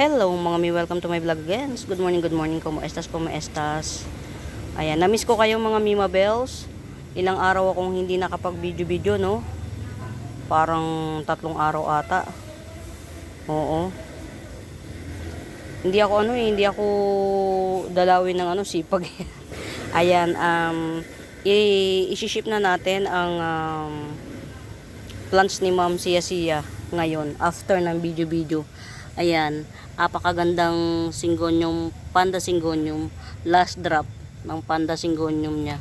Hello mga mi, welcome to my vlog again. Good morning, como estas, Ayan, namiss ko kayo mga Mima Bells. Ilang araw akong hindi nakapag-video, no? Parang 3 araw ata. Oo. Hindi ako dalawin ng sipag. Ayan, i-ship na natin ang plants ni Ma'am Sia ngayon after ng video. Ayan, apakagandang syngonium, panda syngonium, last drop ng panda syngonium niya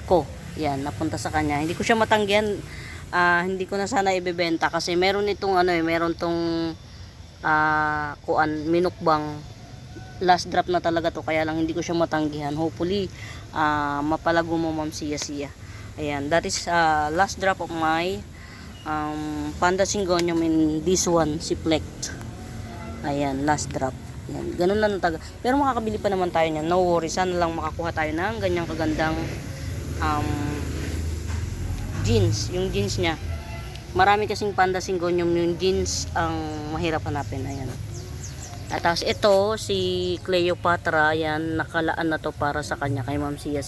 ko. Yan, napunta sa kanya. Hindi ko siya matanggihan. Hindi ko na sana ibebenta kasi meron itong meron tong minukbang. Last drop na talaga to, kaya lang hindi ko siya matanggihan. Hopefully mapalago mo Ma'am Sia. Ayan, that is last drop of my panda syngonium in this one, si Plect. Ayan, last drop. Ayan, ganun lang taga. Pero makakabili pa naman tayo niyan. No worries, sana lang makakuha tayo ng ganyang kagandang jeans. Yung jeans niya. Marami kasing panda syngonium, yung jeans ang mahirap hanapin. Ayan. At tapos ito, si Cleopatra, ayan, nakalaan na to para sa kanya, kay Ma'am Sia.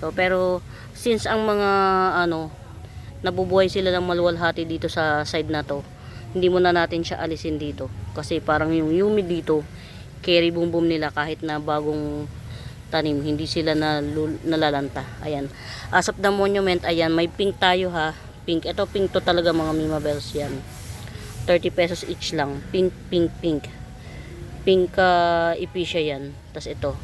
So, pero, since ang mga, nabubuhay sila ng maluwalhati dito sa side na to, hindi muna natin siya alisin dito kasi parang yung humid dito, carry boom nila kahit na bagong tanim, hindi sila nalalanta. Ayan, as of the monument, ayan, may pink tayo ha, pink. Ito pink to talaga mga Mima Bells. Yan, 30 pesos each lang, pink epicea yan. Tas ito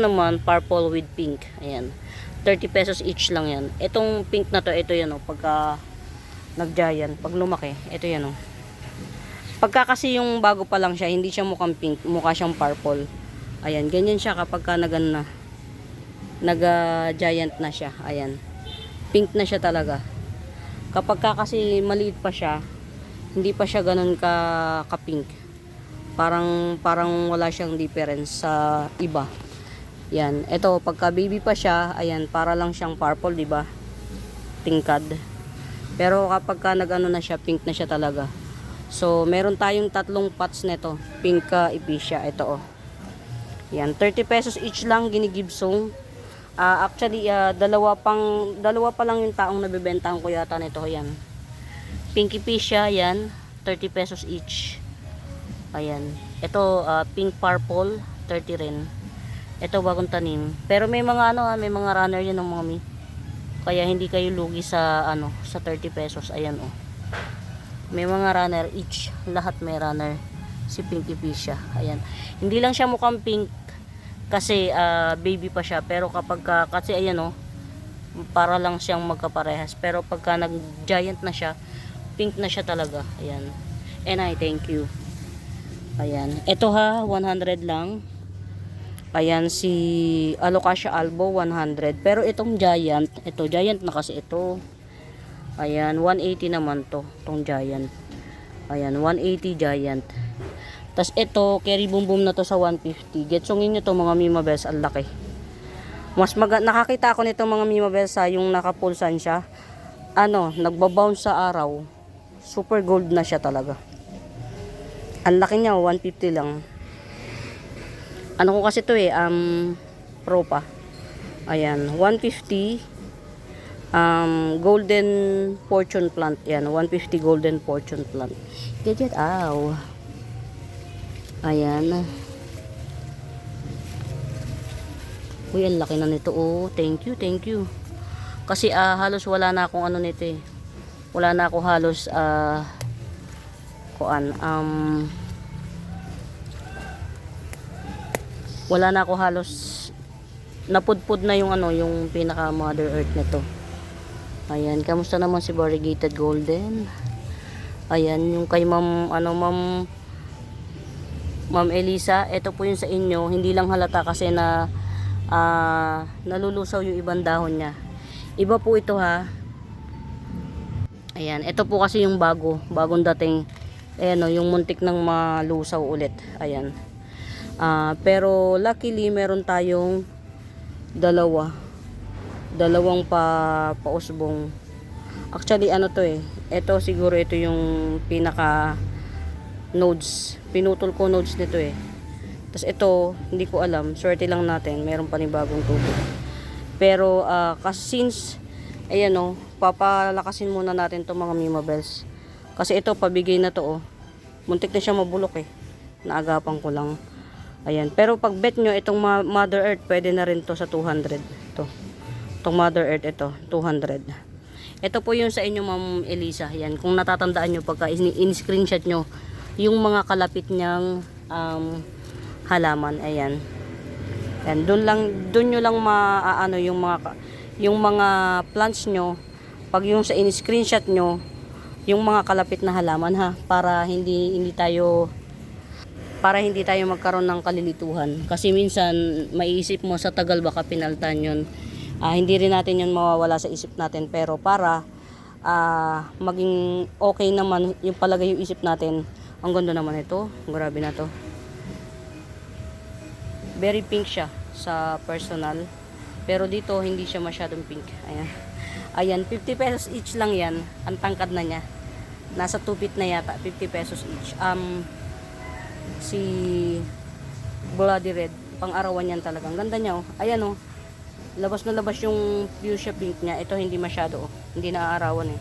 naman purple with pink. Ayan, 30 pesos each lang yan. Itong pink na to, ito yan pagka nag-giant, pag lumaki, ito yan pagka kasi yung bago pa lang siya, hindi siya mukhang pink, mukha siyang purple. Ayan, ganyan siya kapag ka nag-giant na siya. Ayan, pink na siya talaga. Kapag ka kasi maliit pa siya, hindi pa siya ganun ka-pink. Parang wala siyang difference sa iba. Yan, ito pagka baby pa siya, ayan, para lang siyang purple, di ba? Tingkad. Pero kapag ka na siya, pink na siya talaga. So, meron tayong 3 pots nito. Pink epicea. Ito Yan, 30 pesos each lang ginigibsong. Actually, dalawa pa lang yung taong nabibentahan ko yata nito. Yan. Pink epicea, yan. 30 pesos each. Ayan. Ito, pink purple, 30 rin. Ito, bagong tanim. Pero may mga may mga runner yan ng mga mi. Kaya hindi kayo lugi sa sa 30 pesos. Ayan may mga runner each, lahat may runner. Si pink epicea, ayan. Hindi lang siya mukhang pink kasi baby pa siya, pero kapag kasi ayan para lang siyang magkaparehas, pero pagka nag-giant na siya, pink na siya talaga. Ayan. And I thank you. Ayan. Ito 100 lang. Ayan, si Alocasia albo 100. Pero itong giant, giant na kasi ito. Ayan, 180 naman to, itong giant. Ayan, 180 giant. Tas ito, carry boom na to sa 150. Getsongin nyo to mga Mima Bells, ang laki. Nakakita ako nito mga Mima Bells yung nakapulsan siya. Nagbabounce sa araw. Super gold na siya talaga. Ang laki niya, 150 lang. Ko kasi to pro pa. Ayan, 150. Golden fortune plant. Yan, 150 golden fortune plant. Gadget, ayan. Uy, ang laki na nito. Thank you. Kasi halos wala na akong nito wala na ako halos wala na ako halos napudpud na yung yung pinaka mother earth nito. Ayan, kamusta naman si variegated golden? Ayan, yung kay Ma'am Elisa, ito po yung sa inyo. Hindi lang halata kasi na nalulusaw yung ibang dahon niya. Iba po ito ha. Ayan, ito po kasi yung bagong dating. Ayan yung muntik ng malusaw ulit. Ayan. Pero luckily meron tayong dalawang pausbong. Actually ito siguro ito yung pinaka nodes. Pinutol ko nodes nito eh. Tapos ito, hindi ko alam. Swerte lang natin. Meron pa ni bagong tubo. Pero, kasi since, ayan o, papalakasin muna natin itong mga Mimabels. Kasi ito, pabigay na to oh. Muntik na siya mabulok eh. Naagapan ko lang. Ayan. Pero pag bet nyo, itong Mother Earth, pwede na rin to sa 200. Ito. Itong Mother Earth, ito, 200. Ito po yung sa inyo, Ma'am Elisa. Yan. Kung natatandaan nyo, pagka in-screenshot nyo, yung mga kalapit niyang halaman. Ayan. Yan. Doon nyo lang maaano yung mga plants nyo. Pag yung sa in-screenshot nyo, yung mga kalapit na halaman ha, para hindi tayo magkaroon ng kalilituhan. Kasi minsan maiisip mo sa tagal baka pinaltan yun. Hindi rin natin yun mawawala sa isip natin, pero para maging okay naman yung palagay yung isip natin. Ang ganda naman ito, grabe na to. Very pink siya sa personal, pero dito hindi siya masyadong pink. Ayan, 50 pesos each lang yan. Ang tangkad na niya, nasa 2 feet na yata. 50 pesos each. Si Bloody Red, pang-arawan yan talaga. Ang ganda niya oh. Ayan oh, labas na labas yung fuchsia pink niya. Ito hindi masyado oh, hindi naaarawan eh.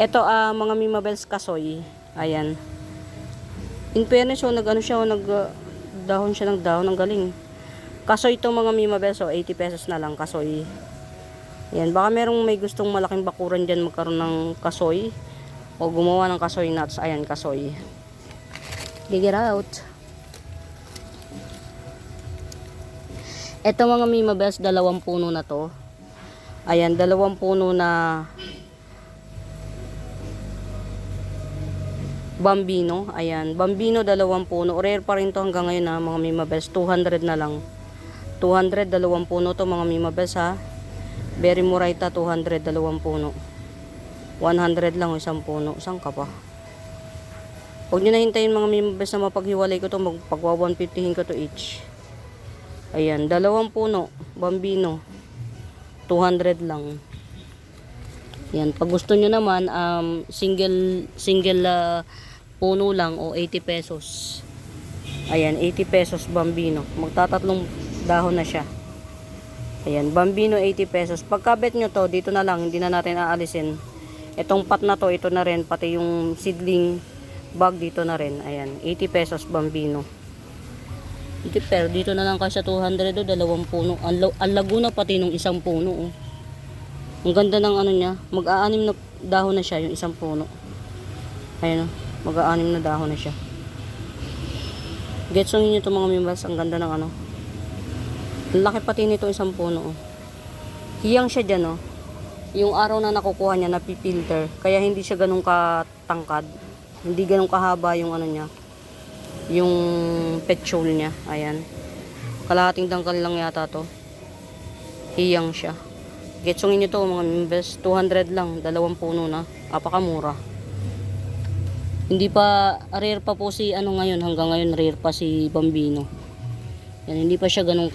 Ito mga Mimabels Kasoy. Ayan, in fairness oh, nag-ano siya oh, dahon siya ng dahon. Ang galing. Kasoy itong mga Mimabels oh, 80 pesos na lang kasoy. Ayan, baka merong may gustong malaking bakuran dyan magkaroon ng kasoy o gumawa ng kasoy nuts. Ayan, kasoy. Dig it out. Ito mga Mimabels, 2 puno na to. Ayan, 2 puno na Bambino. Ayan, Bambino 2 puno. Rare pa rin to hanggang ngayon ha, mga Mimabels. 200 na lang. 200, 2 puno to mga Mimabels ha. Berry Moraita, 200, 2 puno. 100 lang isang puno. Saan ka pa? Huwag nyo na hintayin mga Mimabels na mapaghiwalay ko to. Magpagwa 150 ko to each. Ayan, 2 puno. Bambino. 200 lang. Yan, pag gusto nyo naman, single puno lang o 80 pesos. Ayan, 80 pesos Bambino. Magtatatlong dahon na siya. Ayan, Bambino 80 pesos. Pagkabet nyo to, dito na lang, hindi na natin aalisin. Itong pot na to, ito na rin, pati yung seedling bag dito na rin. Ayan, 80 pesos Bambino. Pero dito na lang kasi sa 200 o 2 puno. Ang Laguna pati nung isang puno. Oh. Ang ganda ng ano niya. Mag-aanim na dahon na siya yung isang puno. Ayan o. Mag-aanim na dahon na siya. Gets nyo ito mga Mimabels. Ang ganda ng ano. Ang laki pati nito isang puno. Oh. Hiyang siya dyan. Oh. Yung araw na nakukuha niya napipilter. Kaya hindi siya ganun katangkad. Hindi ganun kahaba yung ano niya. Yung petrol niya. Ayan. Kalahating dangkal lang yata to. Hiyang siya. Getsongin nyo to mga Mimabels. 200 lang. 2 puno na. Apakamura. Hindi pa rare pa po si ano ngayon. Hanggang ngayon rare pa si Bambino. Yan, hindi pa siya ganun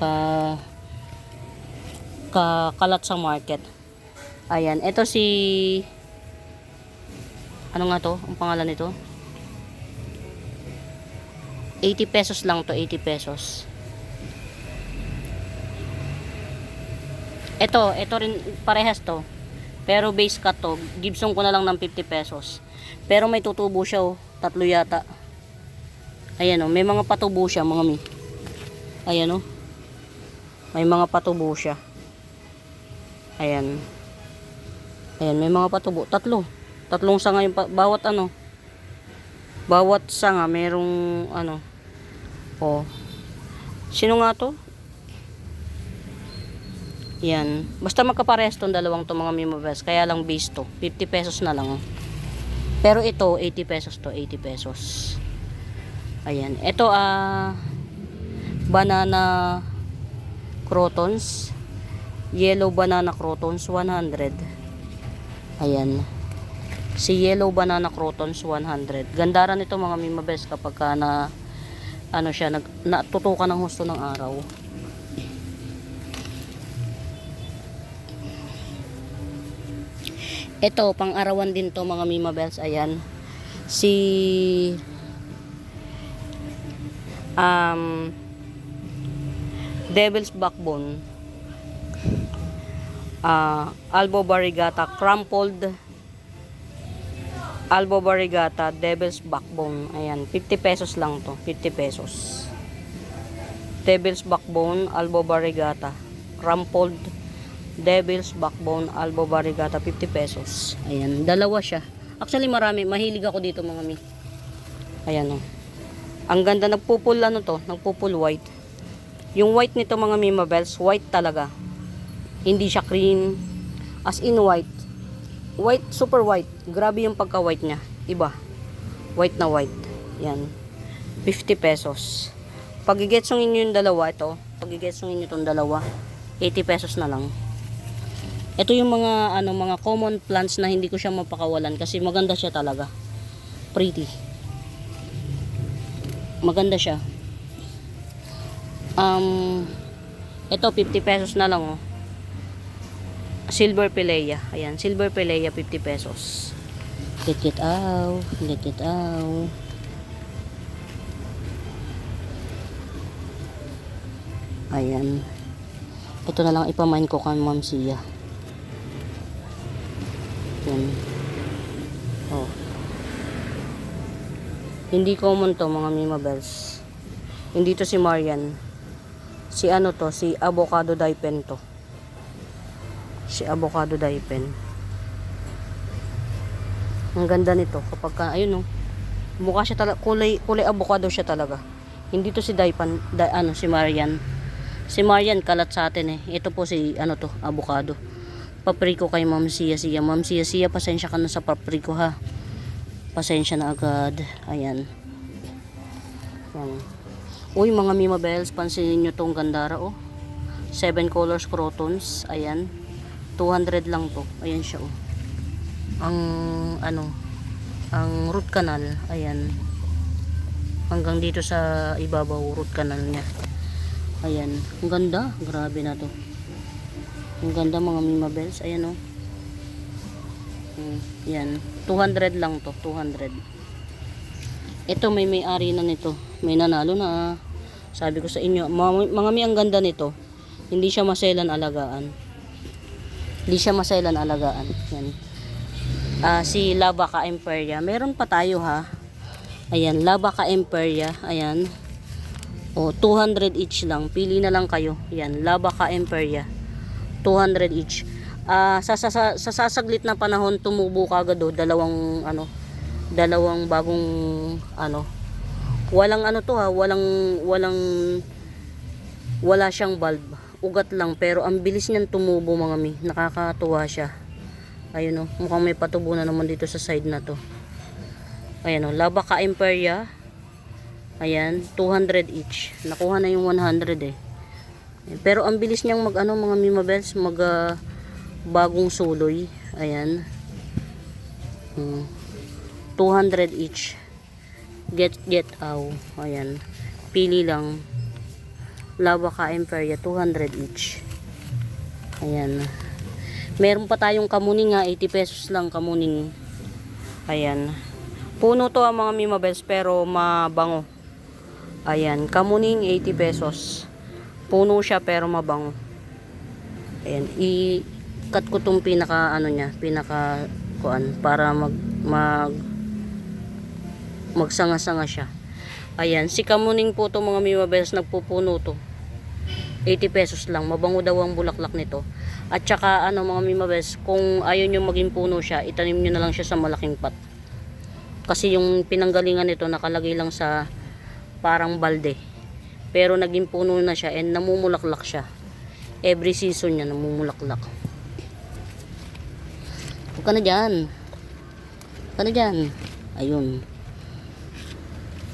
kalat sa market. Ayan. Ito si ano nga to? Ang pangalan nito? 80 pesos lang to, 80 pesos. Ito rin parehas to. Pero base cut to. Gibson ko na lang ng 50 pesos. Pero may tutubo siya oh, 3 yata. Ayan oh, may mga patubo siya mga mi. Ayan oh. May mga patubo siya. Ayan. Ayan, may mga patubo. 3 sanga yung bawat ano. Bawat sanga merong ano. Oh. Sino nga to? Yan. Basta magkaparehas tong dalawang to mga Mimabels. Kaya lang base to. 50 pesos na lang. Oh. Pero ito 80 pesos to. 80 pesos. Ayan. Ito banana crotons. Yellow banana crotons 100. Ayan. Si yellow banana crotons 100. Gandaran ito mga Mimabels kapag na ano siya natutukan ng husto ng araw. Ito pang-arawan din to mga Mimabels. Ayan. Si Um, Devil's Backbone, Albo Variegata, crumpled Albo Variegata, Devil's Backbone. Ayan, 50 pesos lang to. 50 pesos. Devil's Backbone, Albo Variegata, crumpled Devil's Backbone, Albo Variegata, 50 pesos. Ayan, dalawa siya. Actually, marami. Mahilig ako dito mga mi. Ayan o. Ang ganda, nagpupul ano to, nagpupul white. Yung white nito mga Mima Bells, white talaga. Hindi siya cream. As in white. White, super white. Grabe yung pagka-white niya. Iba. White na white. Yan. 50 pesos. Pag igetsungin nyo yung dalawa, ito. Pag igetsungin nyo itong dalawa, 80 pesos na lang. Ito yung mga, mga common plants na hindi ko siya mapakawalan kasi maganda siya talaga. Pretty. Maganda siya. Ito, 50 pesos na lang, oh. Silver Pilea. Ayan, Silver Pilea, 50 pesos. Get it out. Get it out. Ayan. Ito na lang ipamain ko kan Ma'am Sia. Ayan. Oh. Hindi common to mga Mima Bells. Hindi to si Marian. Si ano to? Si Avocado Daipen to. Si Avocado Daipen. Ang ganda nito kapag ka, ayun, mukha siya talaga, kulay avocado siya talaga. Hindi to si Daipen, si Marian. Si Marian kalat sa atin eh. Ito po si to, avocado. Papriko kay Ma'am Sia. Ma'am Sia, pasensya ka na sa papriko ha. Pasensya na agad. Ayan. Ayan. Uy mga Mima Bells, pansinin nyo tong gandara oh. 7 colors crotons. Ayan. 200 lang to. Ayan siya oh. Ang root canal. Ayan. Hanggang dito sa ibabaw root canal niya. Ayan. Ang ganda. Grabe na to. Ang ganda mga Mima Bells. Ayan oh. Ayan. 200 lang to. 200. Ito may-ari na nito. May nanalo na. Sabi ko sa inyo. Mga mi ang ganda nito. Hindi siya maselan alagaan. Hindi siya maselan alagaan. Yan. Si Lavaca Imperia. Meron pa tayo ha. Ayan. Lavaca Imperia. Ayan. O, 200 each lang. Pili na lang kayo. Ayan. Lavaca Imperia. 200 each. Sa sasaglit na panahon, tumubo kagad o. Dalawang bagong wala siyang bulb. Ugat lang pero ang bilis niyan tumubo mga mi. Nakakatuwa siya. Ayun oh, mukhang may patubo na naman dito sa side na to. Ayan oh, Lavaca Imperia. Ayan, 200 each. Nakuha na yung 100 eh. Pero ang bilis niyang mga Mima Bells, bagong suloy. Ayan. 200 each. Get out. Ayan. Pili lang. Lavaca Imperia, 200 each. Ayan. Meron pa tayong kamuning nga, 80 pesos lang kamuning. Ayan. Puno to ang mga Mima Bells pero mabango. Ayan. Kamuning, 80 pesos. Puno siya pero mabango. Ayan. I-cut ko tong pinaka para magsanga-sanga siya. Ayan. Si kamuning po to mga Mima Bells, nagpupuno to. 80 pesos lang. Mabango daw ang bulaklak nito. At saka mga Mima Bells, kung ayaw nyo maging puno siya, itanim nyo na lang siya sa malaking pot. Kasi yung pinanggalingan nito nakalagay lang sa parang balde. Pero naging puno na siya and namumulaklak siya. Every season niya namumulaklak. Huwag ka na dyan. Huwag ka na dyan. Ayun.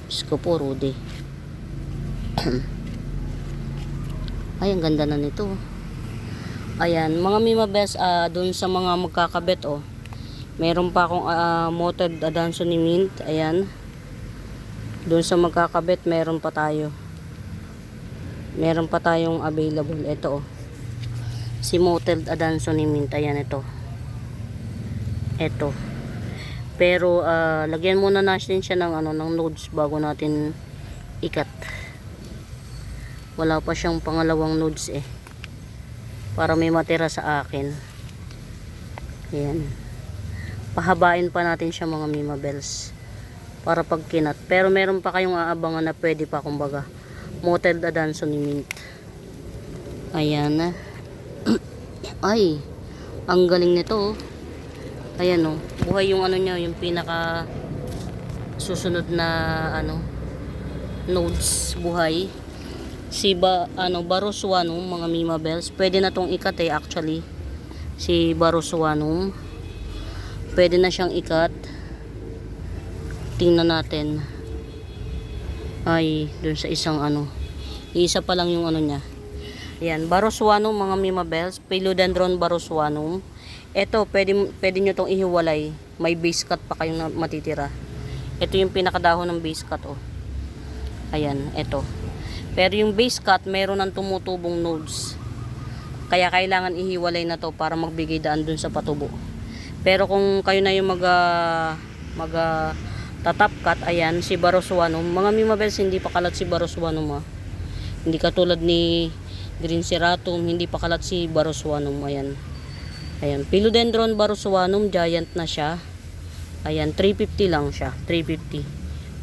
Diyos ko po, Rudy. Ay, ang ganda na nito. Ayan, mga Mima Bells, dun sa mga magkakabit, oh. Meron pa akong Moted Adansonii Mint. Ayan. Dun sa magkakabit, meron pa tayo. Meron pa tayong available. Ito, oh. Si Moted Adansonii Mint. Ayan, ito. Ito. Pero, lagyan muna natin siya ng, ng nodes bago natin ikat. Wala pa siyang pangalawang nodes eh. Para may matira sa akin. Ayan. Pahabain pa natin siya mga Mima Bells. Para pag kinat. Pero meron pa kayong aabangan na pwede pa kumbaga. Mottled Adansonii Mint. Ayan. Ay. Ang galing nito oh. Ayan oh. Buhay yung ano niya. Yung pinaka susunod na ano. Nodes. Buhay. Si Baroswanum mga Mima Bells. Pwede na tong ikat eh actually. Si Baroswanum. Pwede na siyang ikat. Tingnan natin. Ay, dun sa isang ano. Isa pa lang yung ano niya. Ayan, Baroswanum mga Mima Bells. Philodendron Baroswanum. Ito, pwede nyo tong ihiwalay. May base cut pa kayong matitira. Ito yung pinakadahon ng base cut oh. Ayan, ito. Pero yung base cut, meron ng tumutubong nodes. Kaya kailangan ihiwalay na to para magbigay daan dun sa patubo. Pero kung kayo na yung tatap cut, ayan, si Baroswanum. Mga Mima Bells, hindi pa kalat si Baroswanum ah. Hindi katulad ni Green Ceratum, hindi pa kalat si Baroswanum. Ayan. Ayan, Philodendron Baroswanum, giant na siya. Ayan, 350 lang siya. 350.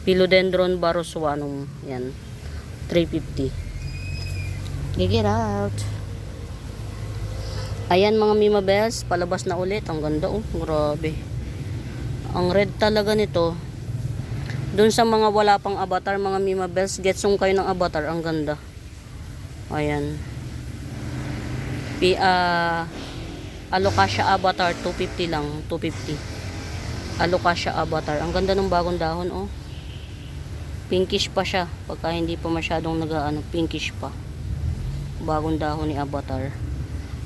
Philodendron Baroswanum. Ayan, 350. Get out. Ayan mga Mima Bells, palabas na ulit. Ang ganda oh, grabe. Ang red talaga nito. Doon sa mga wala pang avatar mga Mima Bells, getsong kayo ng avatar. Ang ganda. Ayan. Alocasia avatar, 250 lang. 250. Alocasia avatar. Ang ganda ng bagong dahon oh. Pinkish pa siya. Pagka hindi pa masyadong pinkish pa. Bagong dahon ni avatar.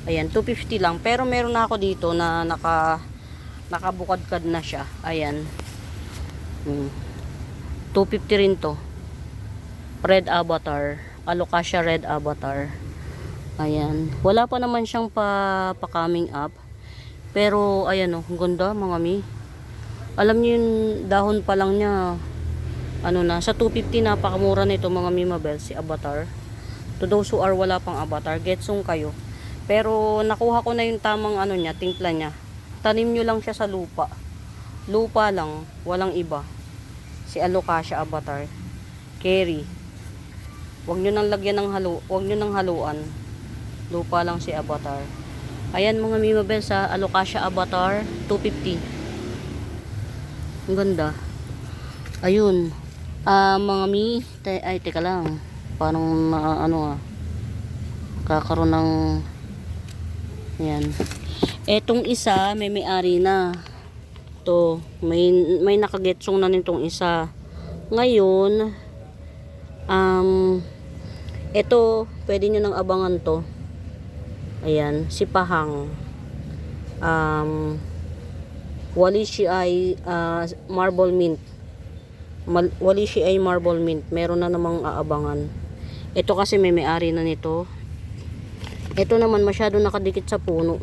Ayan, 250 lang. Pero meron na ako dito na nakabukadkad na siya. Ayan. 250 rin to. Red avatar. Alocasia red avatar. Ayan. Wala pa naman siyang pa-coming up. Pero, ayan o. Ang ganda, mga mi. Alam niyo yung dahon pa lang niya. Ano na. Sa 250, napakamura nito, mga Mima Bells. Si avatar. To those who are wala pang avatar, getsong kayo. Pero nakuha ko na yung tamang ano niya, timpla niya. Tanim nyo lang siya sa lupa. Lupa lang, walang iba. Si Alocasia avatar. Carry. Huwag nyo nang lagyan ng huwag nyo nang haluan. Lupa lang si avatar. Ayan mga Mima Bells sa Alocasia avatar, 250. Ang ganda. Ayun. Mga teka lang. Parang kakaroon ng yan. Etong isa may may-ari na. To, may nakagetsong na nitong isa. Ngayon, ito pwede nyo nang abangan to. Ayan, si Pahang. Wallichii Marble Mint. Wallichii Marble Mint. Meron na namang aabangan. Ito kasi may may-ari na nito. Ito naman masyado nakadikit sa puno.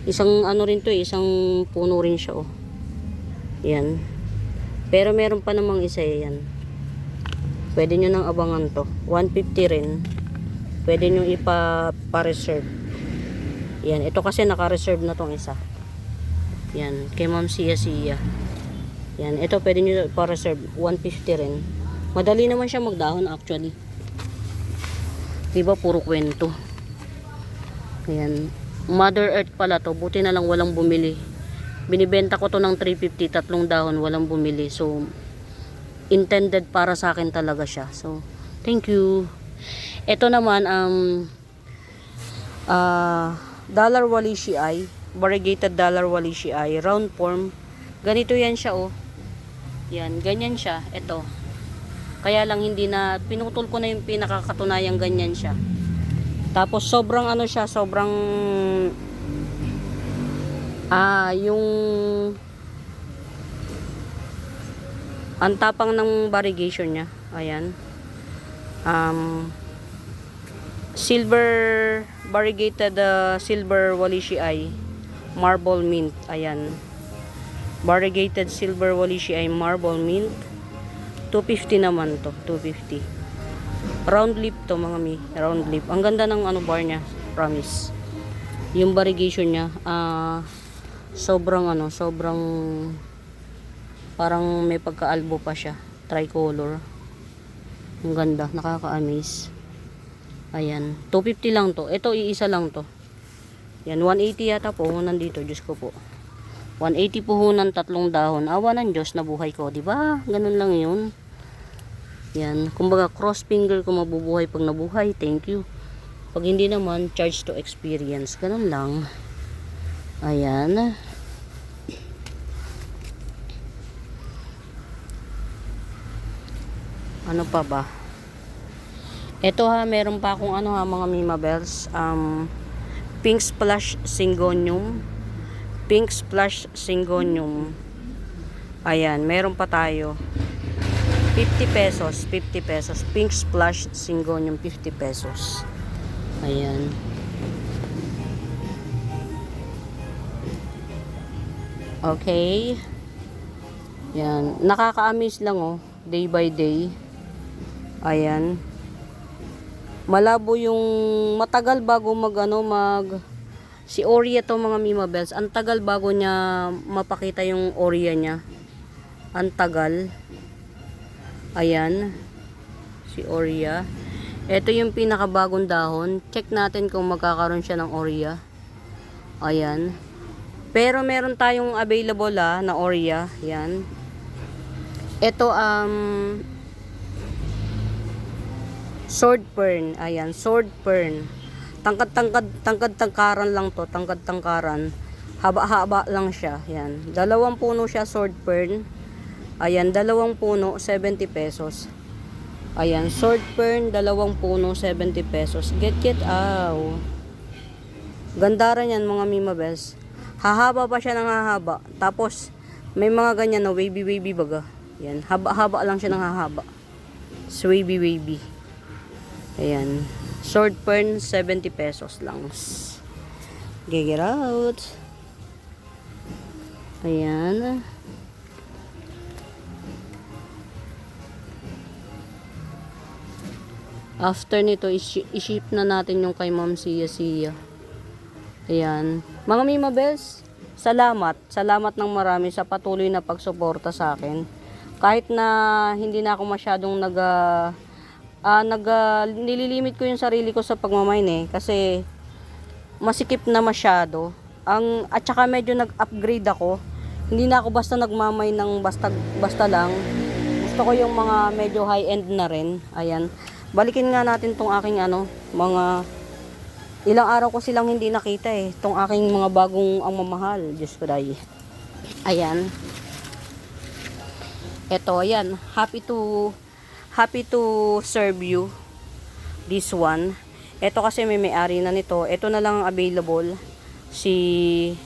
Isang ano rin to eh, isang puno rin siya oh. Yan. Pero meron pa namang isa yan. Pwede nyo nang abangan to. 150 rin. Pwede nyo ipa-reserve. Yan. Ito kasi naka-reserve na tong isa. Yan. Kay Ma'am Sia. Yan. Ito pwede nyo ipa-reserve. 150 rin. Madali naman siya magdahon actually. Diba puro kwento. Ayan. Mother Earth pala to. Buti na lang walang bumili. Binibenta ko to ng 350. Tatlong dahon. Walang bumili. So, intended para sa akin talaga siya. So, thank you. Ito naman, Dollar Wallichii. Variegated Dollar Wallichii. Round form. Ganito yan siya, oh. Yan. Ganyan siya. Ito. Kaya lang hindi na, pinutol ko na yung pinakakatunayang ganyan siya. Tapos sobrang ano siya, sobrang yung ang tapang ng variegation niya. Ayan. Silver variegated silver Wallichii Marble Mint. Ayan. Variegated silver Wallichii Marble Mint. 250 naman to, 250. Round lip to mga mi. Round lip. Ang ganda ng ano bar niya. Promise. Yung variegation niya. Sobrang ano. Sobrang parang may pagka-albo pa siya. Tricolor. Ang ganda. Nakaka-amaze. Ayan. 250 lang to. Ito iisa lang to. Yan. 180 yata po. Nandito. Diyos ko po. 180 puhunan, 3 dahon. Awa ng Diyos na buhay ko. Diba? Ganun lang yun. Yan. Kumbaga, cross finger ko mabubuhay pag nabuhay. Thank you. Pag hindi naman, charge to experience. Ganun lang. Ayan. Ano pa ba? Ito ha, meron pa akong ano ha, mga Mima Bells. Pink Splash Syngonium. Pink Splash Syngonium. Ayan, meron pa tayo. 50 pesos, 50 pesos. Pink Splash Syngonium, 50 pesos. Ayan. Okay. Yan. Nakaka-amaze lang oh. Day by day. Ayan. Malabo yung matagal bago si Oria to mga Mima Bells. Ang tagal bago niya mapakita yung Oria niya. Ang tagal. Ayan. Si Oria. Ito yung pinakabagong dahon. Check natin kung magkakaroon siya ng Oria. Ayan. Pero meron tayong available na Oria. Ayan. Ito sword fern. Ayan, sword fern. Tangkad-tangkaran lang to. Tangkad-tangkaran. Haba-haba lang siya. Ayan. 2 puno siya sword fern. Ayan, 2 puno, 70 pesos. Ayan, sword fern, 2 puno, 70 pesos. Get out. Gandaran yan mga Mima Bells. Hahaba pa siya ng hahaba. Tapos, may mga ganyan na wavy baga. Ayan, haba-haba lang siya ng hahaba. Wavy. Ayan. Sword fern, 70 pesos lang. Get out. Ayan. After nito, i-ship na natin yung kay Ma'am Sia. Ayan. Mga Mima Bells, salamat. Salamat ng marami sa patuloy na pagsuporta sa akin. Kahit na hindi na ako masyadong nililimit ko yung sarili ko sa pagmamine kasi masikip na masyado. At saka medyo nag-upgrade ako. Hindi na ako basta nagmamine ng basta lang. Gusto ko yung mga medyo high-end na rin. Ayan. Balikin nga natin tong aking mga ilang araw ko silang hindi nakita tong aking mga bagong ang mamahal. Diyos ko dahil. Ayan. Ito, ayan. Happy to serve you. This one. Ito kasi may may-ari na nito. Ito na lang available. Si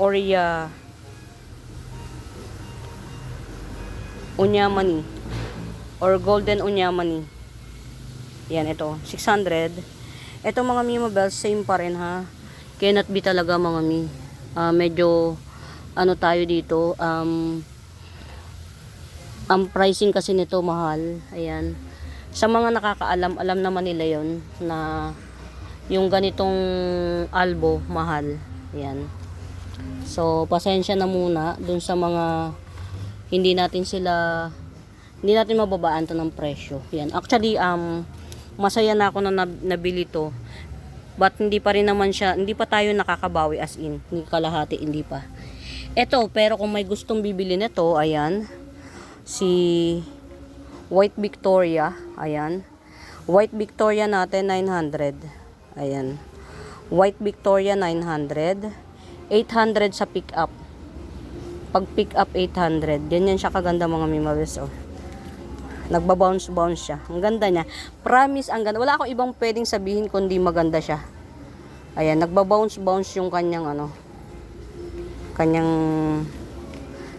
Oria Unyamani or Golden Unyamani. Yan, ito. 600. Ito mga Mima Bells, same pa rin ha. Cannot be talaga mga mi. Medyo tayo dito. Ang pricing kasi nito mahal. Ayan. Sa mga nakakaalam, alam naman nila yon na yung ganitong albo mahal. Ayan. So, pasensya na muna dun sa mga hindi natin mababaan to ng presyo. Yan. Actually, masaya na ako na nabili to. But hindi pa tayo nakakabawi as in. Hindi kalahati, hindi pa. Ito, pero kung may gustong bibili nito, ayan. Si White Victoria, ayan. White Victoria natin, 900. Ayan. White Victoria, 900. 800 sa pick up. Pag pick up 800, ganyan siya kaganda mga Mima Bells. Nagba-bounce siya. Ang ganda niya. Promise, ang ganda. Wala akong ibang pwedeng sabihin kundi maganda siya. Ayan, nagba-bounce yung kanyang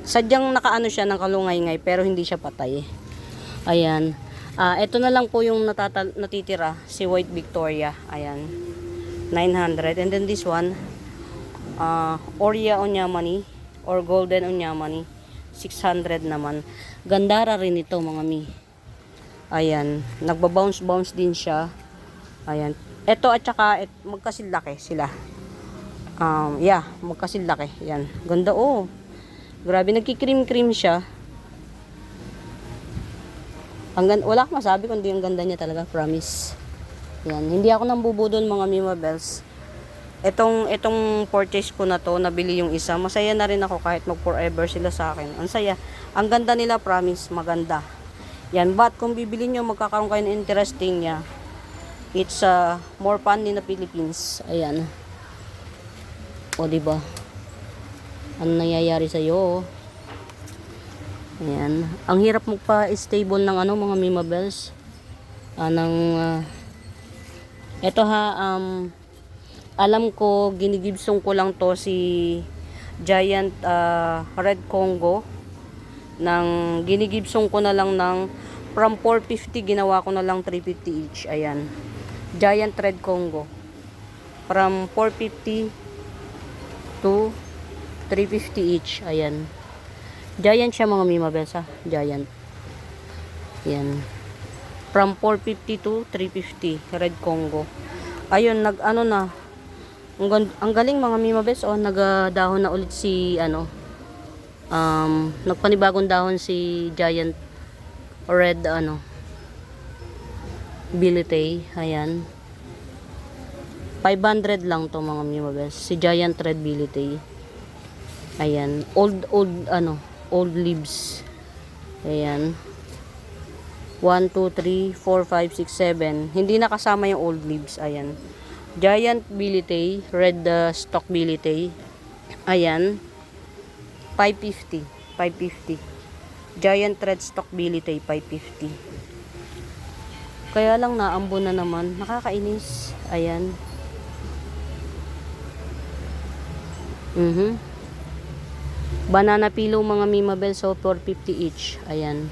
sadyang nakaano siya ng kalungay-ngay pero hindi siya patay. Ayan. Ito na lang po yung natitira, si White Victoria. Ayan. 900. And then this one, Oria Unyamani or Golden Unyamani, 600 naman. Gandara rin ito mga mi. Ayan, nagba-bounce din siya. Ayan. Ito at saka magkasilaki sila. Yeah, magkasilaki. Yan. Ganda oh. Grabe, nagki-cream siya. Wala akong masabi kundi ang ganda niya talaga, promise. Yan, hindi ako nambubudol mga Mima Bells. Itong purchase ko na to, nabili yung isa. Masaya na rin ako kahit mag-forever sila sa akin. Ang saya. Ang ganda nila, promise, maganda. Yan, but kung bibili nyo, magkakaroon kayo ng interesting niya. It's more fun in the Philippines. Ayan. O, diba? Ano nangyayari sa'yo? Ayan. Ang hirap magpa-stable ng mga Mima Bells. Ito ha, alam ko, ginigibsong ko lang to si Giant Red Congo. Ginigibsong ko na lang ng from 450, ginawa ko na lang 350 each. Ayan. Giant Red Congo. From 450 to 350 each. Ayan. Giant siya mga Mima Bells ha. Giant. Ayan. From 450 to 350. Red Congo. Ayun, na. Ang galing mga Mima Bells. Oh, nagdahon na ulit si nagpanibagong dahon si Giant Red Bilitay. Ayan. 500 lang to mga Mima Bells. Si Giant Red Bilitay. Ayan. Old leaves. Ayan. 1, 2, 3, 4, 5, 6, 7. Hindi nakasama yung old leaves. Ayan. Giant Bilitay. Red stock Bilitay. Ayan. 550. 550. Giant Red stock Bilitay. 550. Kaya lang naambo na naman. Nakakainis. Ayan. Banana pillow mga Mima Bells. So 450 each. Ayan.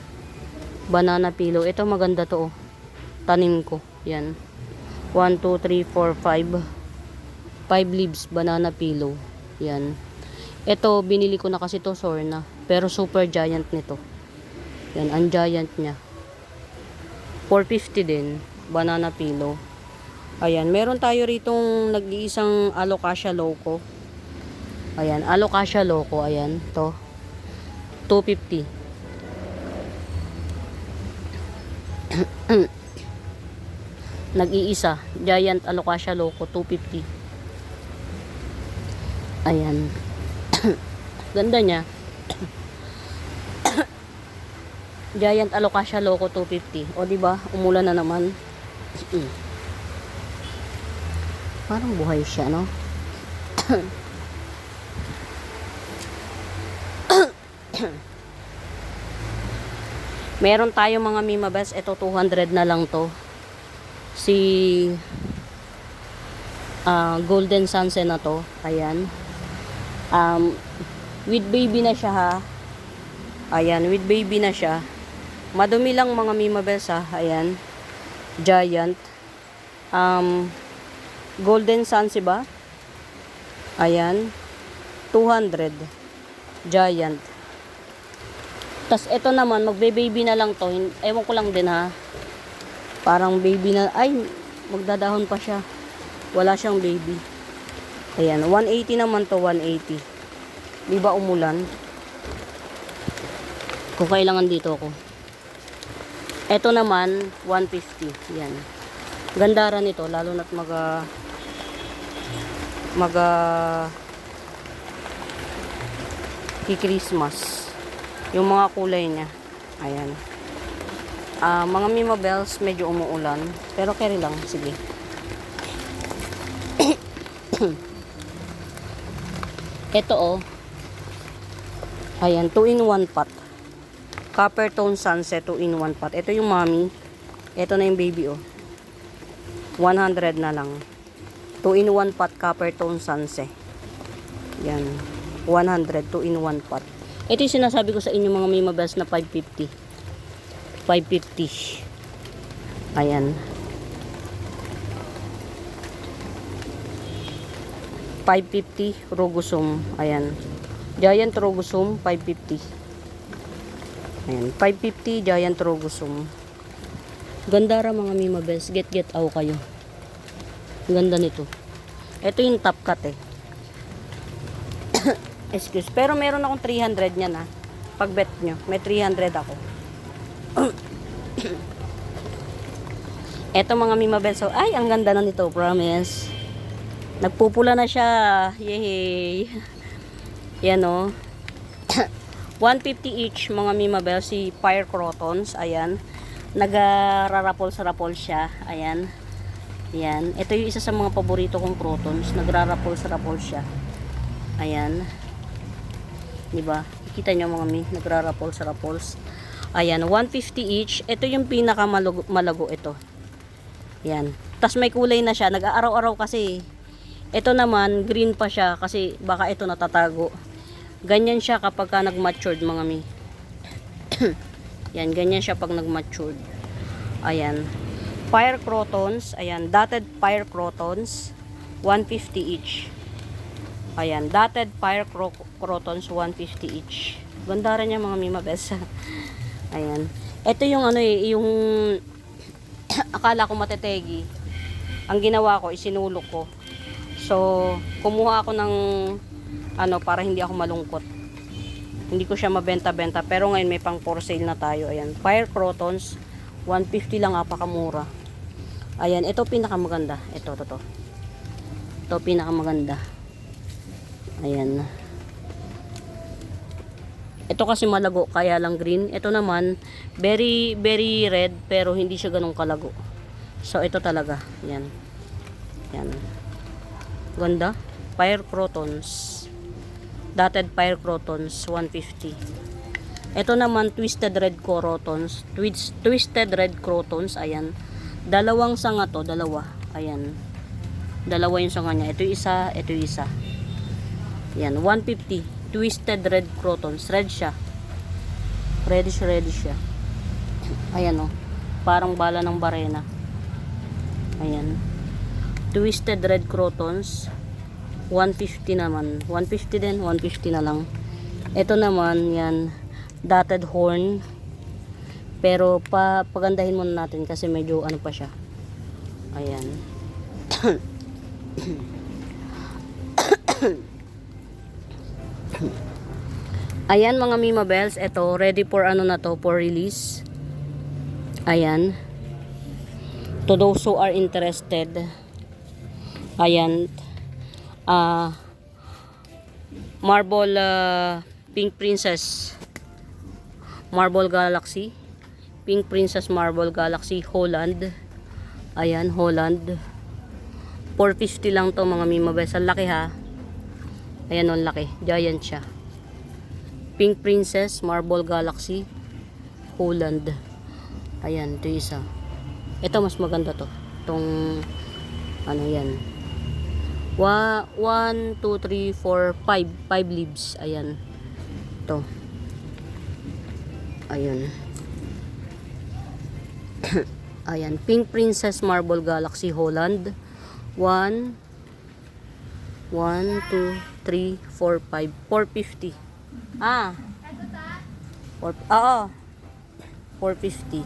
Banana pillow. Ito maganda to. Tanim ko. Yan. 1, 2, 3, 4, 5. 5 leaves. Banana pillow. Yan. Ito, binili ko na kasi to Sorna. Pero super giant nito. Yan. Ang giant niya. 450 din. Banana pillow. Ayan. Meron tayo ritong nag-iisang Alocasia Loco. Ayan. Alocasia Loco. Ayan. To. 250. Nag-iisa. Giant Alocasia Loco. 250. Ayan. Ganda niya. Giant Alocasia Loco 250. O diba? Umulan na naman. Parang buhay siya, no? Meron tayo mga Mima Bells. Ito 200 na lang to. Si Golden Sunset na to. Ayan. With baby na siya ha. Ayan, with baby na siya. Madumi lang mga Mima Bells ha. Ayan. Giant. Golden Sunset ba? Ayan. 200. Giant. Tas ito naman, magbe-baby na lang to. Ewan ko lang din ha. Parang baby na. Ay, magdadahon pa siya. Wala siyang baby. Ayan, 180 naman to, 180. Di ba umulan? Kung kailangan dito ako. Ito naman, 150. Yan. Gandara nito, lalo na't Christmas. Yung mga kulay niya. Ayan. Mga Mima Bells, medyo umuulan. Pero carry lang, sige. Ito oh. Ayan, 2-in-1 pot. Copper tone sunset, 2-in-1 pot. Ito yung mommy. Ito na yung baby oh. 100 na lang. 2-in-1 pot copper tone sunset. Yan. 100, 2-in-1 pot. Ito yung sinasabi ko sa inyo mga Mima Bells na 550. 550. Ayan. 550 Rogosum. Ayan. Giant Rogosum 550. Ayan, 550 Giant Rogosum. Ganda ra mga Mima Bells. Get out kayo. Ganda nito. Ito yung top cut eh. Excuse. Pero meron akong 300 niyan ha. Pag bet nyo. May 300 ako. Ito mga Mima Bells. So, ay, ang ganda na nito. Promise. Nagpupula na siya. Yay. Yan o. 150 each mga Mima Bells. Si Fire Crotons. Ayan. Nagrarapol sa rapol siya. Ayan. Ayan. Ito yung isa sa mga paborito kong crotons. Nagrarapol sa rapol siya. Ayan. Diba? Kita nyo mga mi. Nagrarapol sa rapols. Ayan. 150 each. Ito yung pinakamalago ito. Ayan. Tas may kulay na siya. Nag-aaraw-araw kasi. Ito naman, green pa siya. Kasi baka ito natatago. Ganyan siya kapag ka nag-matured mga mi. Yan, ganyan siya pag nag-matured. Ayan. Fire crotons. Ayan, dotted fire crotons. 150 each. Ayan, dotted fire crotons. 150 each. Ganda rin yan mga Mima Bells. Ayan. Ito yung ano eh, yung akala ko matetegi. Ang ginawa ko, isinulok ko. So, kumuha ako ng ano, para hindi ako malungkot. Hindi ko siya mabenta-benta. Pero ngayon may pang for sale na tayo. Ayan. Fire crotons. 150 lang. Apakamura. Ayan. Ito pinakamaganda. Ito. Ito pinakamaganda. Ayan. Ito kasi malago. Kaya lang green. Ito naman. Very, very red. Pero hindi siya ganun kalago. So, ito talaga. Ayan. Ayan. Ganda. Fire crotons. Dotted fire crotons 150. Ito naman twisted red crotons, twisted red crotons, ayan. Dalawang sanga to, dalawa. Ayan. Dalawa yung sanga niya. Ito isa, ito isa. Ayan, 150. Twisted red crotons, red siya. Reddish siya. Ayan oh. Parang bala ng barena. Ayan. Twisted red crotons 150 naman. 150 din. 150 na lang. Ito naman, yan. Dotted horn. Pero, pagandahin muna natin kasi medyo ano pa siya. Ayan. Ayan mga Mima Bells. Ito, ready for ano na to, for release. Ayan. To those who are interested. Ayan. Marble Pink Princess Marble Galaxy, Pink Princess Marble Galaxy Holland. Ayan, Holland. 450 lang to mga Mima Bells. Ang laki ha. Ayan o, laki. Giant siya. Pink Princess Marble Galaxy Holland. Ayan, ito isa. Ito mas maganda to. Itong ano yan. 1, 2, 3, 4, 5 leaves. Ayan. Ito. Ayan. Ayan. Pink Princess Marble Galaxy Holland. 1, 2, 3, 4, 5. 450. Ah. Oo. 450.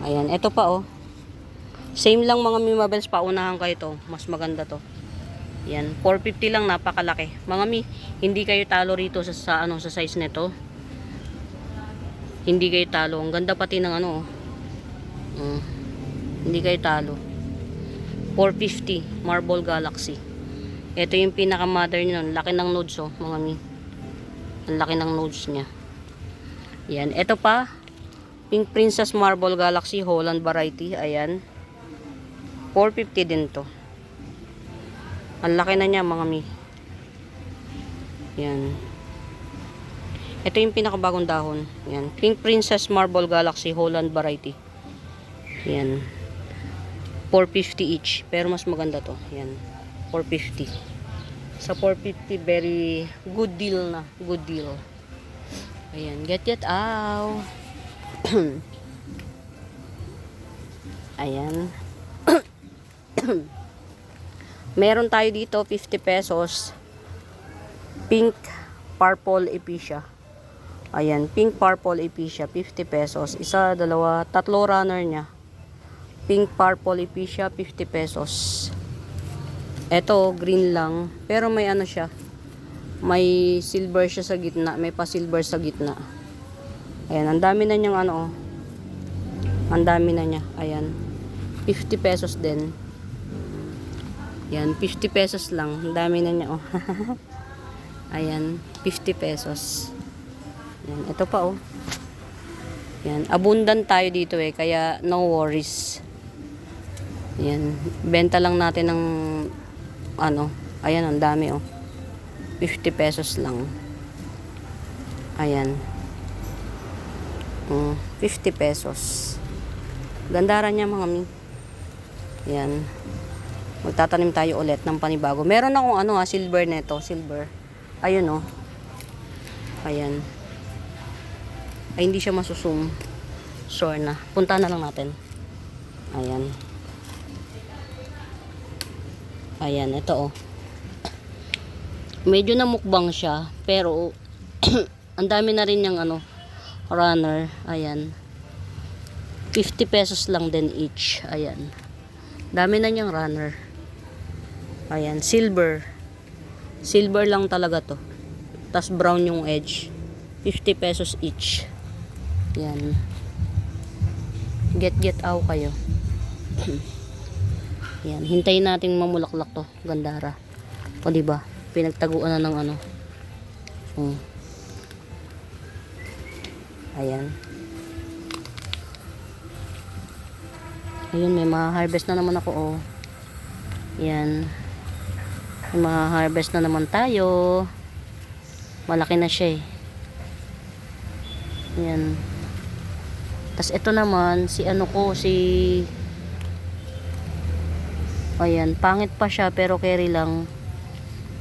Ayan. Ito pa oh. Same lang mga Mima Bells, paunahan kayo to. Mas maganda to. Yan, 450 lang, napakalaki. Mga mi, hindi kayo talo rito sa size nito. Hindi kayo talo. Ang ganda pati ng ano. Hindi kayo talo. 450 Marble Galaxy. Ito yung pinaka-mother niya nun. Laki ng nodes oh, mga mi. Ang laki ng nodes niya. Yan, ito pa. Pink Princess Marble Galaxy Holland variety. Ayan. 450 din to. Ang laki na niya mga mi. Yan. Ito yung pinakabagong dahon. Yan. Pink Princess Marble Galaxy Holland variety. Yan. 450 each. Pero mas maganda to. Yan. 450. Sa 450, very good deal na. Good deal. Ayan. Get out. Ayan. Meron tayo dito 50 pesos. Pink Purple Epicia. Ayan, pink purple ephesia, 50 pesos. Isa, dalawa, tatlo runner niya. Pink purple ephesia, 50 pesos. Ito, green lang. Pero may ano siya. May silver siya sa gitna. May pa-silver sa gitna. Ayan, ang dami na niyang ano, oh. Ang dami na niya. Ayan. 50 pesos din. Ayan, 50 pesos lang. Ang dami na niya, oh. Ayan, 50 pesos. Ayan, ito pa, oh. Ayan, abundant tayo dito eh. Kaya, no worries. Ayan, benta lang natin ng ano. Ayan, ang dami, oh. 50 pesos lang. Ayan. 50 pesos. Gandara niya, mga mi. Ayan. Magtatanim tayo ulit ng panibago. Meron akong ano, silver neto. Silver. Ayun, oh. Ayan. Ay, hindi siya masusum. Sure na. Punta na lang natin. Ayan. Ayan, ito, oh. Medyo namukbang siya. Pero, ang dami na rin yung ano, runner. Ayan. 50 pesos lang din each. Ayan. Dami na niyang runner. Ayan. Silver. Silver lang talaga to. Tas brown yung edge. 50 pesos each. Ayan. Get out kayo. Ayan. Hintayin natin mamulaklak to. Gandara. O diba? Pinagtaguan na ng ano. Ayan. Ayun, may ma-harvest na naman ako, oh. Ayan. May ma-harvest na naman tayo. Malaki na siya, eh. Ayan. Tas ito naman, si ano ko, ayan, pangit pa siya, pero carry lang.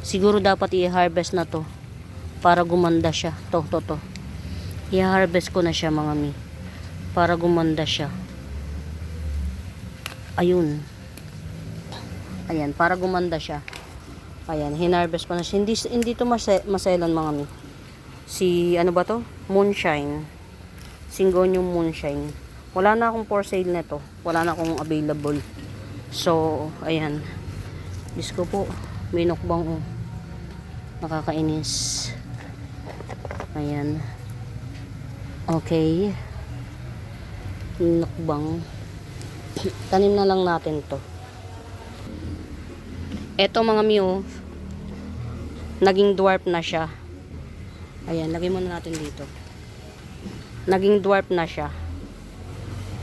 Siguro dapat i-harvest na to. Para gumanda siya. To. I-harvest ko na siya, mga mi. Para gumanda siya. Ayun. Ayan, para gumanda siya. Ayan, hinarvest ko na siya. Hindi to maselan, mga mi. Ano ba to? Moonshine. Syngonium moonshine. Wala na akong for sale nito. Wala na akong available. So, ayan. Diyos ko po. May nukbang, oh. Nakakainis. Ayan. Okay. Nukbang. Tanim na lang natin to. Eto, mga miyo, naging dwarf na siya. Ayan, lagay muna natin dito. Naging dwarf na siya.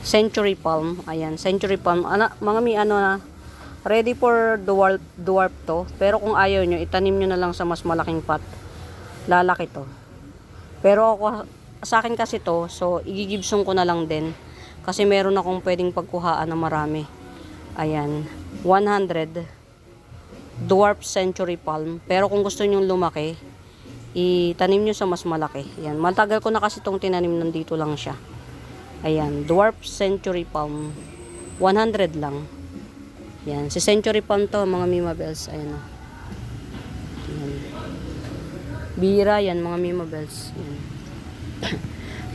Century palm. Ayan, century palm. Mga mi, ano na, ready for dwarf to. Pero kung ayaw nyo, itanim nyo na lang sa mas malaking pot. Lalaki to. Pero ako, sa akin kasi to, so igigibsong ko na lang din. Kasi meron akong pwedeng pagkuhaan na marami. Ayan, 100 dwarf century palm. Pero kung gusto nyo lumaki, itanim nyo sa mas malaki. Ayan, matagal ko na kasi itong tinanim, nandito lang siya. Ayan, dwarf century palm. 100 lang. Ayan, si century palm to, mga Mima Bells. Ayan, oh. Ayan. Bira yan, mga Mima Bells. Ayan.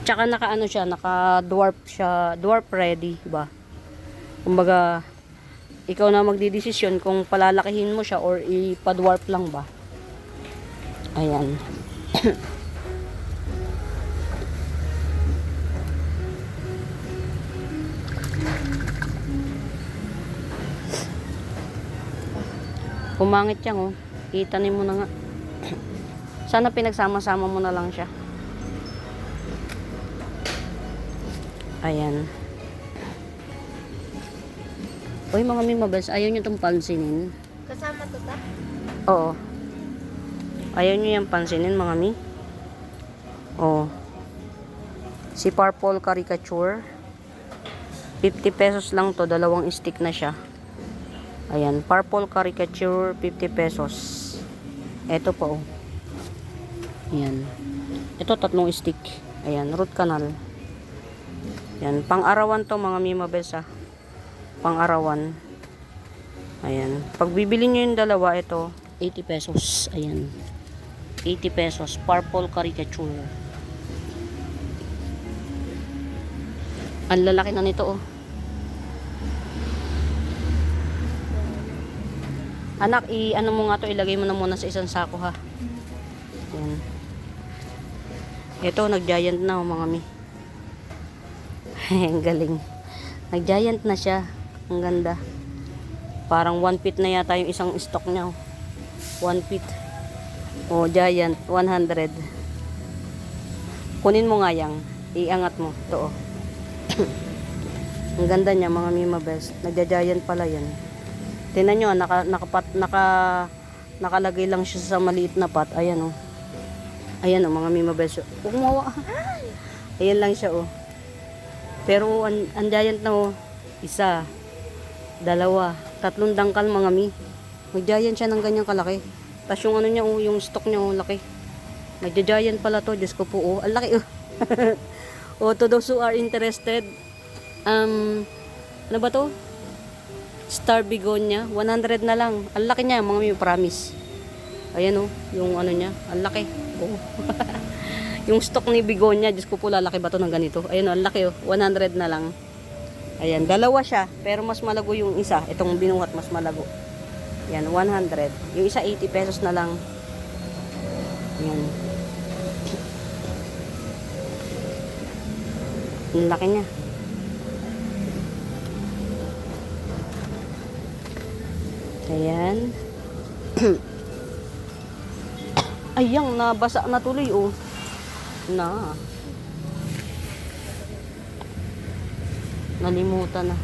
Tsaka naka-ano siya, naka-dwarf siya, dwarf ready, ba? Kumbaga, ikaw na magdidesisyon kung palalakihin mo siya or ipa-dwarf lang ba. Ayan. Pumangit yan, oh. Itanim mo na nga. Sana pinagsama-sama mo na lang siya. Ayan. Uy, mga Mima Bells, ayaw nyo itong pansinin. Kasama to ta? Oo. Ayaw nyo yung pansinin, mga mi. Oo. Si Purple Caricature. 50 pesos lang to. Dalawang stick na siya. Ayan. Purple Caricature, 50 pesos. Ito po, oh. Ayan. Ito, 3 stick. Ayan. Root canal. Ayan. Pang-arawan to, mga Mima Bells, ah. Pang-arawan. Ayan. Pag bibili nyo yung dalawa, ito, 80 pesos. Ayan. 80 pesos. Purple Caricature. Ang lalaki na nito, oh. Anak, ano mo nga to, ilagay mo na muna sa isang sako, ha. Yan. Ito, nag-giant na, oh, mga mi. Ang galing. Nag-giant na siya. Ang ganda. Parang 1 feet na yata yung isang stock niya, oh. 1 feet. Oh, giant. 100. Kunin mo nga yang. Iangat mo. Ito, oh. Ang ganda niya, mga Mima Best. Nagja-giant pala yan. Tingnan nyo, nakalagay lang siya sa maliit na pot. Ayan, oh. Ayan, oh, mga Mima Best. Umawa. Ayan lang siya, oh. Pero, ang giant na, oh. 1, 2, 3 dangkal, mga mi. Mag-giant siya ng ganyang kalaki. Tapos yung ano niya, oh, yung stock niya, oh, laki. Nagja-giant pala to. Diyos ko po, oh. Ang laki, oh. Oh, to those who are interested, ano ba to? Star Begonia, 100 na lang. Ang laki niya, mga mi, promise. Ayan, oh, yung ano niya, ang laki. Oh. Yung stock ni Begonia, Diyos ko po, lalaki ba to ng ganito? Ayan, oh, ang laki, oh, 100 na lang. Ayan, dalawa siya, pero mas malago yung isa. Itong binuhat, mas malago. Ayan, 100. Yung isa, 80 pesos na lang. Ayan. Ang laki niya. Ayan. Ayang, nabasa na tuloy, oh. Nalimutan na.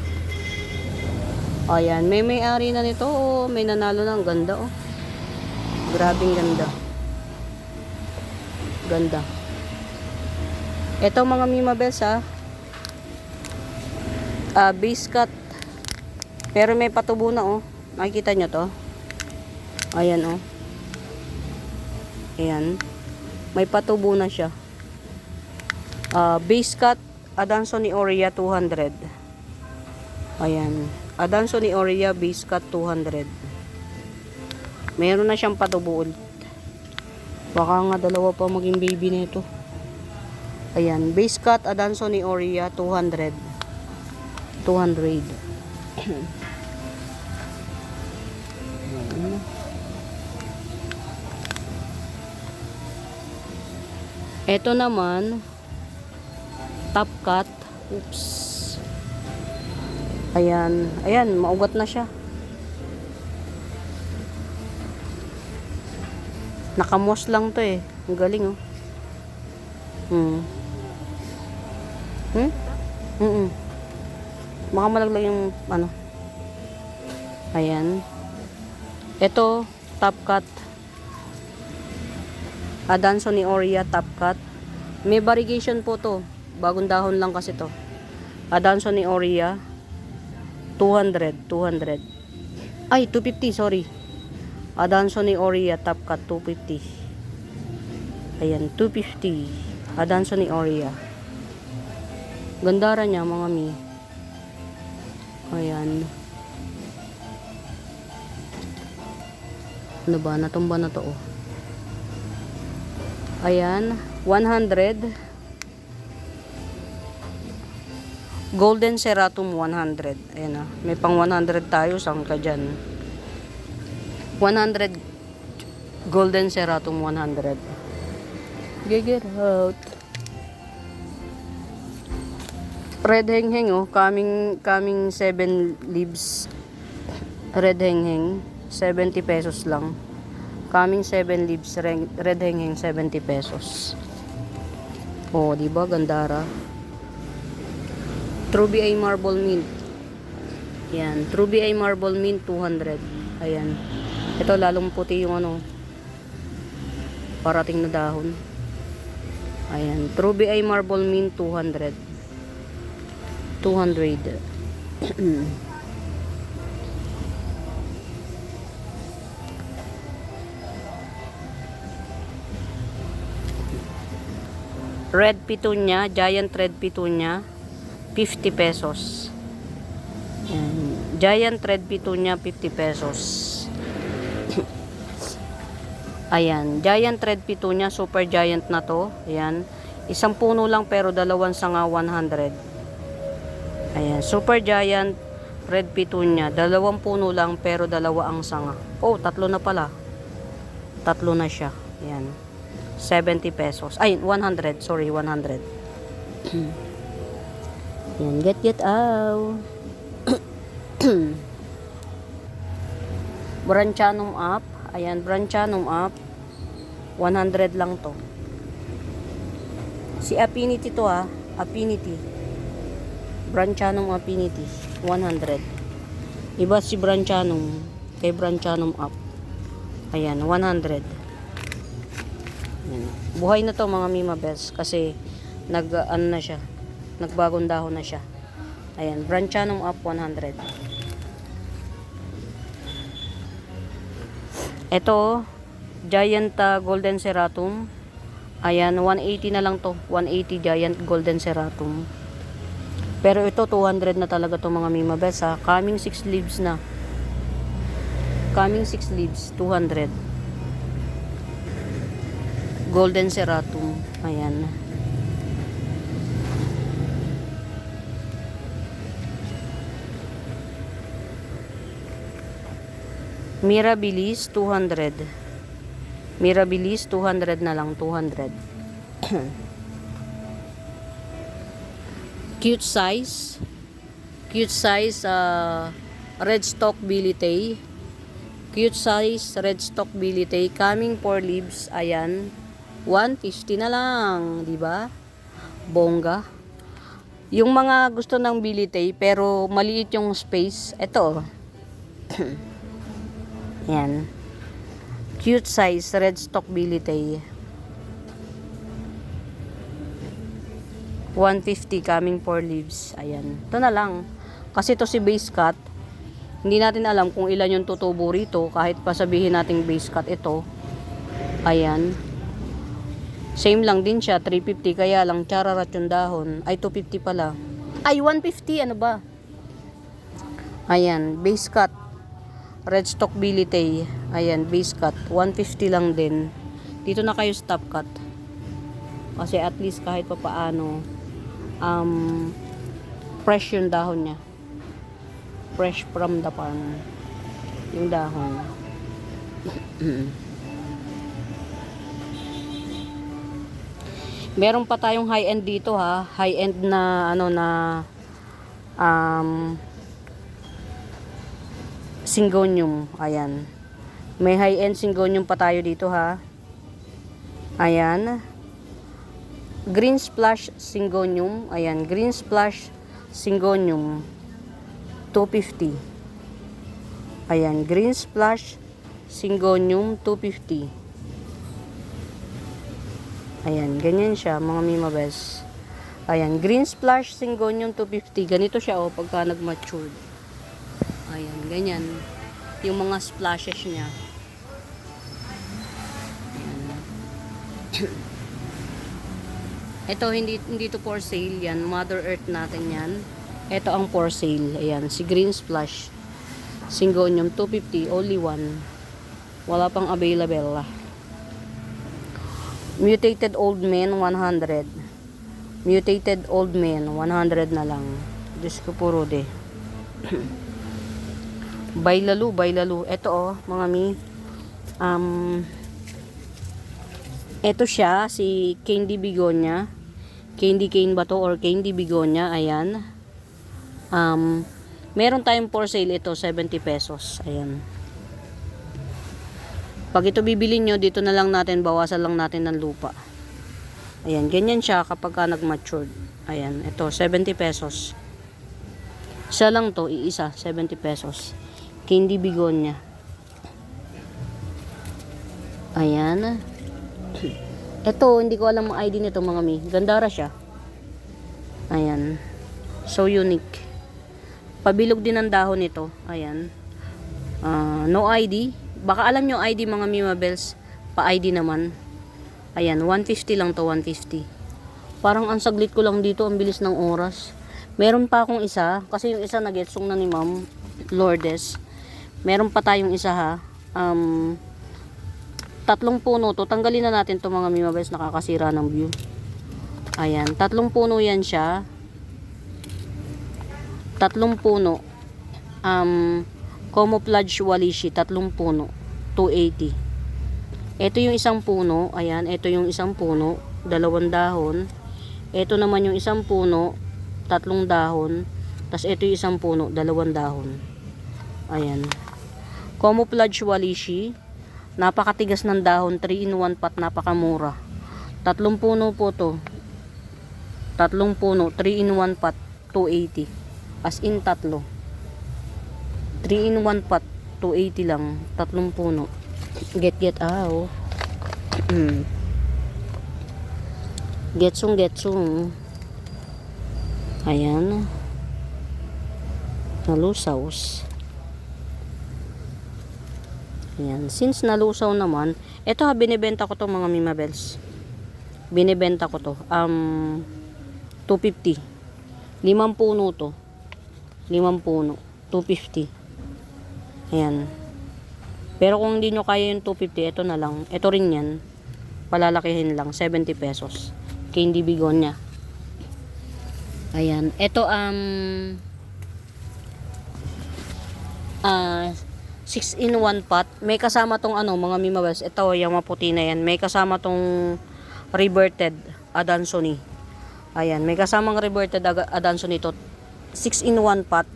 Ayan, may-ari na nito, oh. May nanalo na, ang ganda, oh. Grabing ganda. Ganda. Ito, mga Mima Bells, ha. Base cut. Pero may patubo na, oh. Nakikita nyo to? Ayan, oh. Ayan. May patubo na siya. Base cut, Adansonii aurea 200. Ayan. Adansonii aurea base cut 200. Meron na siyang patubo ulit. Baka nga dalawa pa maging baby nito. Ayan. Base cut, Adansonii aurea 200. 200. Ito naman, top cut. Oops. Ayan. Ayan, maugat na siya. Nakamos lang to, eh. Ang galing, oh. Baka malaglag yung, ano. Ayan. Ito, top cut. Adansonii aurea top cut. May variegation po to. Bagong dahon lang kasi to. Adansonii aurea 200. Ay, 250, sorry. Adansonii aurea top cut 250. Ayan, 250. Adansonii aurea. Gandara niya, mga mi. Ayan. Ano ba? Natumba na to, oh. Ayan, 100. Golden Ceratum 100. Ayan, ah. May pang 100 tayo. Saan ka dyan? 100 Golden Ceratum 100. Get out. Red hengheng, oh. Coming 7 leaves. Red hengheng. 70 pesos lang. Coming 7 leaves, red hengheng 70 pesos. Oh, di ba gandara? True BA Marble Mint. Yan, True BA Marble Mint 200. Ayan. Ito lalong puti yung ano, parating na dahon. Ayan, True BA Marble Mint 200. 200. Red Petunia, Giant Red Petunia, 50 pesos. Ayan. Giant Red Petunia, 50 pesos. Ayan. Giant Red Petunia, super giant na to. Ayan. Isang puno lang pero dalawang sanga, 100. Ayan, super giant red petunia. 2 puno lang pero 2 ang sanga. Oh, 3 na pala. 3 na siya. Ayan. 70 pesos. Ay, 100. Sorry, 100. Ayan, get out. Branchanum up. Ayan, Branchanum up. 100 lang to. Si Affinity to ha. Affinity. Branchanum Affinity. 100. Iba si Branchanum. Kay Branchanum up. Ayan, 100. Ayan. Buhay na to mga Mima Bells. Kasi ano na siya. Nagbagong dahon na siya. Ayan, Branchanum up 100. Ito, Giant Golden Seratum. Ayan, 180 na lang to. 180 Giant Golden Seratum. Pero ito, 200 na talaga to mga Mima Bells ha. Coming 6 leaves na. Coming 6 leaves, 200. Golden Seratum. Ayan. Mirabilis, 200. Mirabilis, 200 na lang, 200. Cute size. Cute size, red stalk bilitay. Cute size, red stalk bilitay. Coming 4 leaves, ayan. 150 na lang, di ba? Bongga. Yung mga gusto ng bilitay, pero maliit yung space, ito. Ayan. Cute size, red stalk bilitay. 150 coming 4 leaves. Ayan. Ito na lang. Kasi to si base cut. Hindi natin alam kung ilan yung tutubo rito. Kahit pa sabihin nating base cut ito. Ayan. Same lang din siya. 350. Kaya lang chararat yung dahon. Ay, 250 pala. Ay, 150. Ano ba? Ayan. Base cut. Red stalk bilitay. Ayan, base cut. 150 lang din. Dito na kayo stop cut. Kasi at least kahit pa paano, fresh yung dahon niya. Fresh from the farm. Yung dahon. Meron pa tayong high-end dito ha. High-end na, Syngonium. Ayan. May high-end Syngonium pa tayo dito ha. Ayan. Green Splash Syngonium. Ayan. Green Splash Syngonium. 250. Ayan. Green Splash Syngonium 250. Ayan. Ganyan siya mga Mima Bells. Ayan. Green Splash Syngonium 250. Ganito siya pagka nag-matured. Ayan, ganyan. Yung mga splashes niya. Ayan. Ito, hindi to for sale yan. Mother Earth natin yan. Ito ang for sale. Ayan, si Green Splash. Syngonium, 250. Only one. Wala pang available. Mutated Old Man, 100. Mutated Old Man, 100 na lang. Diyos ko puro de. Baylalu. Ito mga mi. Ito siya, si Candy Begonia. Candy cane ba to or Candy Begonia? Ayan. Meron tayong for sale ito, 70 pesos. Ayan. Pag ito bibili nyo, dito na lang natin, bawasan lang natin ng lupa. Ayan, ganyan siya kapag ka nag-matured. Ayan, ito, 70 pesos. Isa lang to, iisa, 70 pesos. Candy Begonia. Ayan. Ito, hindi ko alam ang ID nito mga mi. Gandara siya. Ayan. So unique. Pabilog din ang dahon nito. Ayan. No ID. Baka alam nyo ID mga Mima Bells. Pa-ID naman. Ayan. 150 lang to. 150. Parang ang saglit ko lang dito. Ang bilis ng oras. Meron pa akong isa. Kasi yung isa nag-getsong na ni Ma'am Lourdes. Meron pa tayong isa ha. 3 puno to. Tanggalin na natin to mga Mima Bells. Nakakasira ng view. Ayan. 3 puno yan siya. 3 puno. Camouflage Walishi, 3 puno. 280. Ito yung isang puno. Ayan, ito yung isang puno. 2 dahon. Ito naman yung isang puno. 3 dahon. Tapos ito yung isang puno. 2 dahon. Ayan. Camouflage Walishi. Napakatigas ng dahon. 3 in 1 pot. Napakamura. 3 puno po to. 3 puno. 3 in 1 pot. 280. As in 3. 3 in 1 pot. 280 lang. 3 puno. Get out. Getsong. Ayan. Nalusaws. Ayan. Since nalusaw naman, ito binibenta ko to mga Mimabels. Binibenta ko to. 250. 5 puno to. 5 puno. 250. Ayan. Pero kung hindi nyo kaya yung 250, ito na lang. Ito rin yan. Palalakihin lang. 70 pesos. Candy Bigonia. Ayan. Ito 6 in 1 pot. May kasama tong mga Mimabels. Ito yung maputi na yan. May kasama tong reverted Adansonii. Ayan. May kasamang reverted Adansonii to. 6 in 1 pot.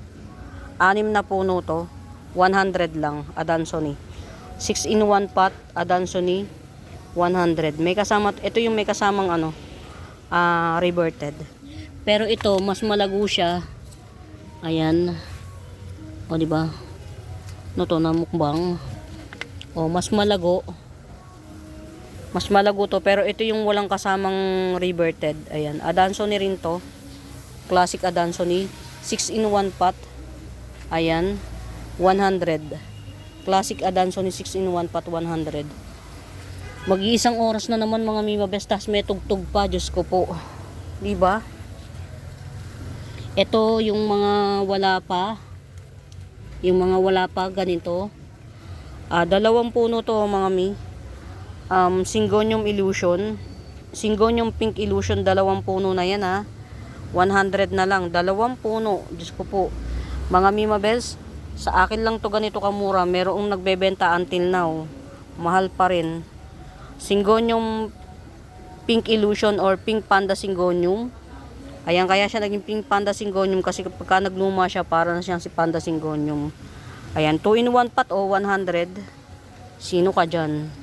6 na puno to. 100 lang. Adansonii. 6 in 1 pot. Adansonii. 100. May kasama, ito yung may kasamang reverted. Pero ito, mas malago siya. Ayan. O, diba? No to na mukbang. O, mas malago. Mas malago to. Pero ito yung walang kasamang reverted. Ayan. Adansonii rin to. Classic Adansonii. 6 in 1 pot. Ayan. 100. Classic Adansonii 6 in 1 pot 100. Mag-iisang oras na naman mga Mimabels, tas may tugtog pa, Diyos ko po. Diba? Ito yung mga wala pa. Yung mga wala pa ganito. 2 puno to mga mi. Syngonium Illusion. Syngonium Pink Illusion, 2 puno na yan 100 na lang. 2 puno. Diyos ko po. Mga Mimabels, sa akin lang to ganito kamura. Merong nagbebenta until now. Mahal pa rin. Syngonium Pink Illusion or Pink Panda Syngonium. Ayan, kaya siya naging Pink Panda Syngonium kasi pagka nagluma siya, para na siyang si Panda Syngonium. Ayan, 2 in 1 pot 100. Sino ka dyan?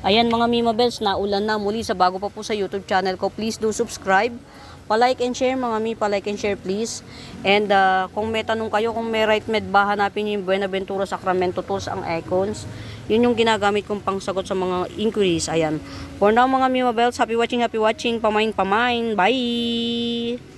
Ayan mga Mimabels, naulan na muli sa bago pa po sa YouTube channel ko. Please do subscribe. Pa-like and share mga mi, pa-like and share please. And kung may tanong kayo, kung may right med ba, hanapin nyo yung Buenaventura Sacramento Tools ang icons. Yun yung ginagamit kong pangsagot sa mga inquiries. Ayan. For now mga Mimabels, happy watching. Pamain. Bye!